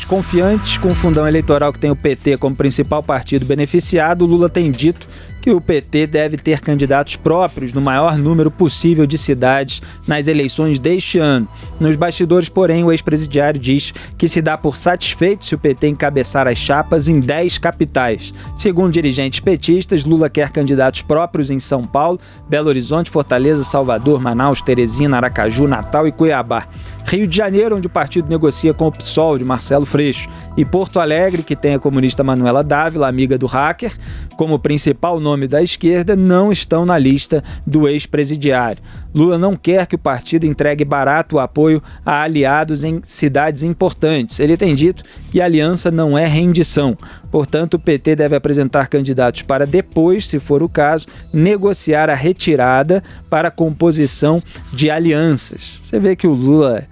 Confiantes com o fundão eleitoral que tem o PT como principal partido beneficiado, Lula tem dito que o PT deve ter candidatos próprios no maior número possível de cidades nas eleições deste ano. Nos bastidores, porém, o ex-presidiário diz que se dá por satisfeito se o PT encabeçar as chapas em 10 capitais. Segundo dirigentes petistas, Lula quer candidatos próprios em São Paulo, Belo Horizonte, Fortaleza, Salvador, Manaus, Teresina, Aracaju, Natal e Cuiabá. Rio de Janeiro, onde o partido negocia com o PSOL de Marcelo Freixo, e Porto Alegre, que tem a comunista Manuela Dávila, amiga do hacker, como principal nome da esquerda, não estão na lista do ex-presidiário. Lula não quer que o partido entregue barato o apoio a aliados em cidades importantes. Ele tem dito que a aliança não é rendição. Portanto, o PT deve apresentar candidatos para depois, se for o caso, negociar a retirada para a composição de alianças. Você vê que o Lula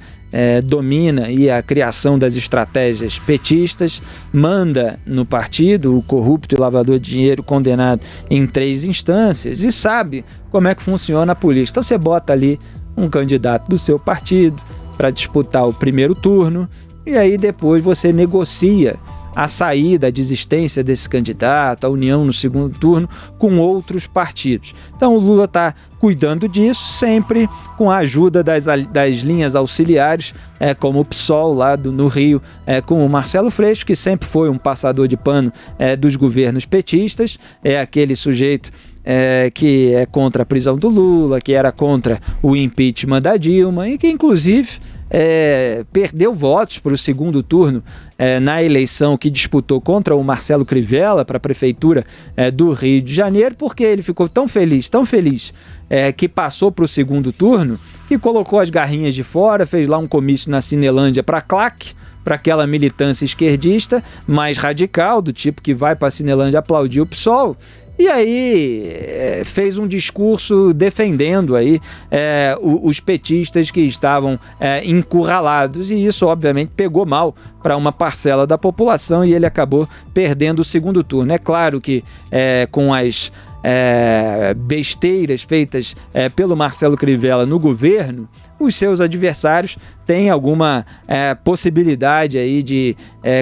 domina aí a criação das estratégias petistas, manda no partido o corrupto e lavador de dinheiro condenado em 3 instâncias e sabe como é que funciona a política. Então você bota ali um candidato do seu partido para disputar o primeiro turno e aí depois você negocia a saída, a desistência desse candidato, a união no segundo turno com outros partidos. Então o Lula está cuidando disso, sempre com a ajuda das linhas auxiliares, como o PSOL lá no Rio, com o Marcelo Freixo, que sempre foi um passador de pano dos governos petistas, é aquele sujeito que é contra a prisão do Lula, que era contra o impeachment da Dilma e que inclusive perdeu votos para o segundo turno na eleição que disputou contra o Marcelo Crivella para a prefeitura do Rio de Janeiro, porque ele ficou tão feliz, que passou para o segundo turno, que colocou as garrinhas de fora, fez lá um comício na Cinelândia para claque, para aquela militância esquerdista mais radical, do tipo que vai para a Cinelândia aplaudir o PSOL. E aí fez um discurso defendendo aí os petistas que estavam encurralados, e isso obviamente pegou mal para uma parcela da população e ele acabou perdendo o segundo turno. É claro que com as besteiras feitas pelo Marcelo Crivella no governo, os seus adversários têm alguma possibilidade aí de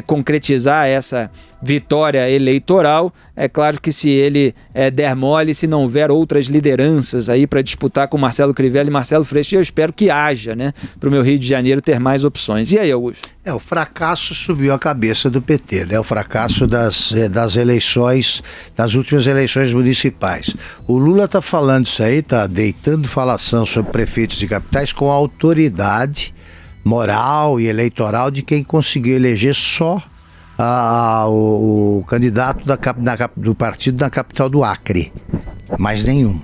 concretizar essa vitória eleitoral. É claro que se ele der mole, se não houver outras lideranças aí para disputar com Marcelo Crivella e Marcelo Freixo, eu espero que haja, né, para o meu Rio de Janeiro ter mais opções. E aí, Augusto? O fracasso subiu a cabeça do PT, né? O fracasso das eleições, das últimas eleições municipais. O Lula está falando isso aí, está deitando falação sobre prefeitos de capitais com a autoridade moral e eleitoral de quem conseguiu eleger só o candidato do partido na capital do Acre, mais nenhum.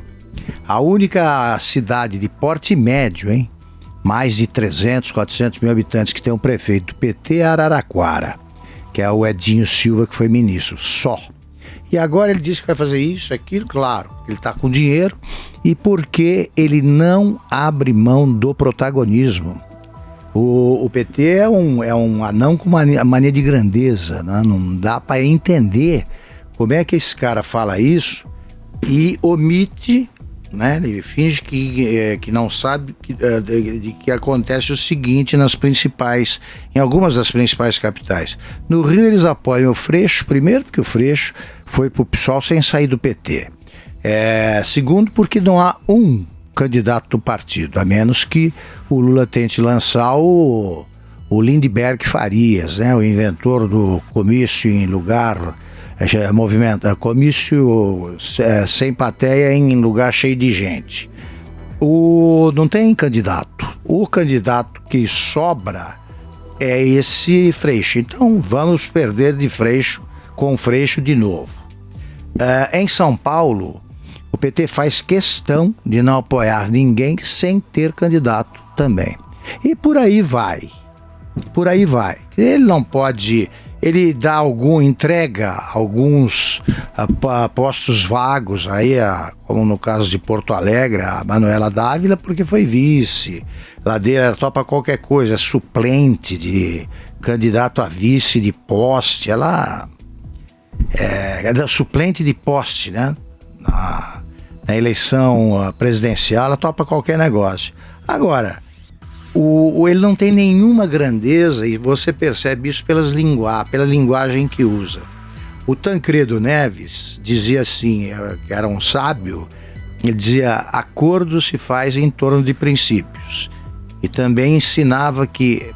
A única cidade de porte médio, mais de 300, 400 mil habitantes que tem um prefeito do PT é Araraquara, que é o Edinho Silva, que foi ministro, só. E agora ele disse que vai fazer isso, aquilo, claro, ele está com dinheiro e porque ele não abre mão do protagonismo. O PT é um anão com mania de grandeza, né? Não dá para entender como é que esse cara fala isso e omite, né? Ele finge que não sabe que acontece o seguinte em algumas das principais capitais. No Rio eles apoiam o Freixo, primeiro porque o Freixo foi pro PSOL sem sair do PT. Segundo porque não há um candidato do partido, a menos que o Lula tente lançar o Lindbergh Farias, né? O inventor do comício em lugar comício sem plateia em lugar cheio de gente. Não tem candidato. O candidato que sobra é esse Freixo. Então vamos perder de Freixo com Freixo de novo. Em São Paulo, o PT faz questão de não apoiar ninguém sem ter candidato também. E por aí vai. Ele não pode... Ele entrega alguns postos vagos, aí, como no caso de Porto Alegre, a Manuela Dávila, porque foi vice. Ladeira topa qualquer coisa, suplente de candidato a vice de poste. Ela é suplente de poste, né? Na eleição presidencial, ela topa qualquer negócio. Agora, Ele não tem nenhuma grandeza e você percebe isso pela linguagem que usa. O Tancredo Neves dizia assim, que era um sábio, ele dizia: acordo se faz em torno de princípios. E também ensinava que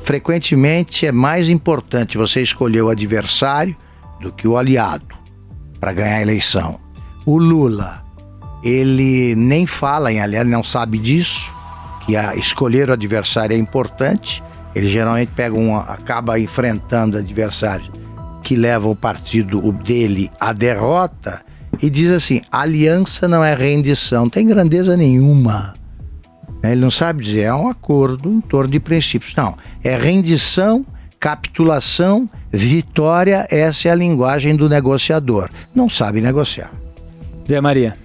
frequentemente é mais importante você escolher o adversário do que o aliado para ganhar a eleição. O Lula, ele nem fala em aliado, não sabe disso, que escolher o adversário é importante. Ele geralmente acaba enfrentando adversários que levam o partido dele à derrota e diz assim: aliança não é rendição, não tem grandeza nenhuma. Ele não sabe dizer, é um acordo em torno de princípios. Não, é rendição, capitulação, vitória, essa é a linguagem do negociador. Não sabe negociar. Zé Maria.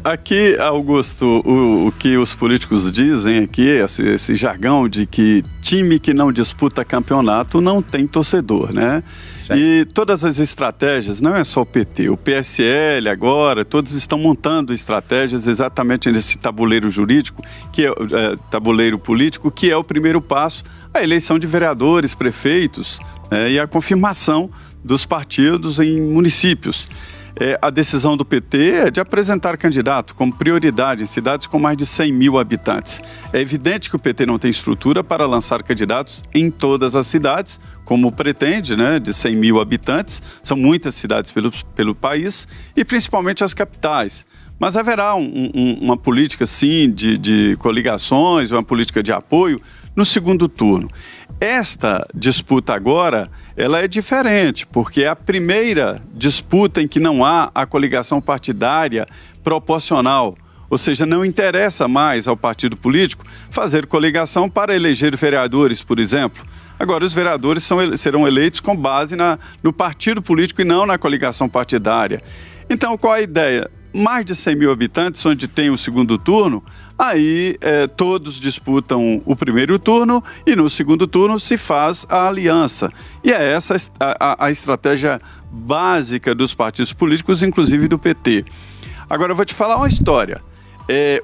Aqui, Augusto, o que os políticos dizem aqui, esse jargão de que time que não disputa campeonato não tem torcedor, né? Certo. E todas as estratégias, não é só o PT, o PSL agora, todos estão montando estratégias exatamente nesse tabuleiro jurídico, que é tabuleiro político, que é o primeiro passo, a eleição de vereadores, prefeitos, e a confirmação dos partidos em municípios. A decisão do PT é de apresentar candidato como prioridade em cidades com mais de 100 mil habitantes. É evidente que o PT não tem estrutura para lançar candidatos em todas as cidades, como pretende, né, de 100 mil habitantes. São muitas cidades pelo país e principalmente as capitais. Mas haverá uma política, sim, de coligações, uma política de apoio no segundo turno. Esta disputa agora, ela é diferente, porque é a primeira disputa em que não há a coligação partidária proporcional. Ou seja, não interessa mais ao partido político fazer coligação para eleger vereadores, por exemplo. Agora, os vereadores serão eleitos com base no partido político e não na coligação partidária. Então, qual a ideia? Mais de 100 mil habitantes, onde tem o segundo turno, aí todos disputam o primeiro turno e no segundo turno se faz a aliança. E é essa a estratégia básica dos partidos políticos, inclusive do PT. Agora eu vou te falar uma história.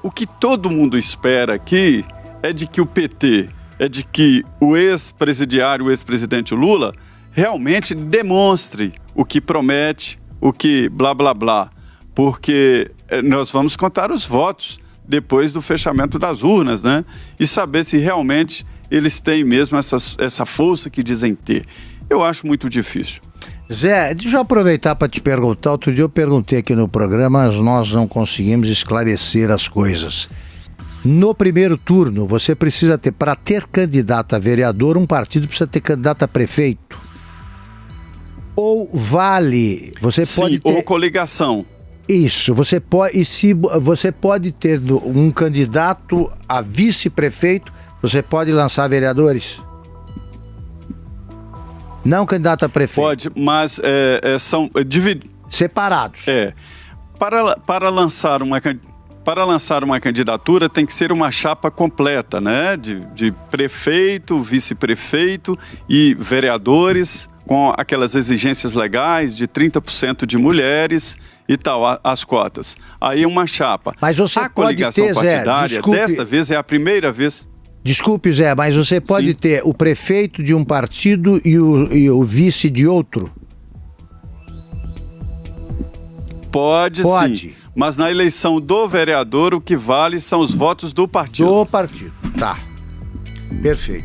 O que todo mundo espera aqui é de que o PT, de que o ex-presidiário, o ex-presidente Lula, realmente demonstre o que promete, o que blá blá blá. Porque nós vamos contar os votos depois do fechamento das urnas, né? E saber se realmente eles têm mesmo essa força que dizem ter. Eu acho muito difícil. Zé, deixa eu aproveitar para te perguntar. Outro dia eu perguntei aqui no programa, mas nós não conseguimos esclarecer as coisas. No primeiro turno, você precisa ter, para ter candidato a vereador, um partido precisa ter candidato a prefeito. Ou vale, você pode ter... ou coligação. Isso, você pode ter um candidato a vice-prefeito, você pode lançar vereadores? Não candidato a prefeito. Pode, mas são separados. Para lançar uma candidatura tem que ser uma chapa completa, né? De prefeito, vice-prefeito e vereadores, com aquelas exigências legais de 30% de mulheres e tal, as cotas. Aí uma chapa. Mas você a coligação pode ter, partidária, Zé, desculpe, desta vez é a primeira vez. Desculpe, Zé, mas você pode Sim. ter o prefeito de um partido e o vice de outro? Pode, sim. Mas na eleição do vereador, o que vale são os votos do partido. Do partido, tá. Perfeito.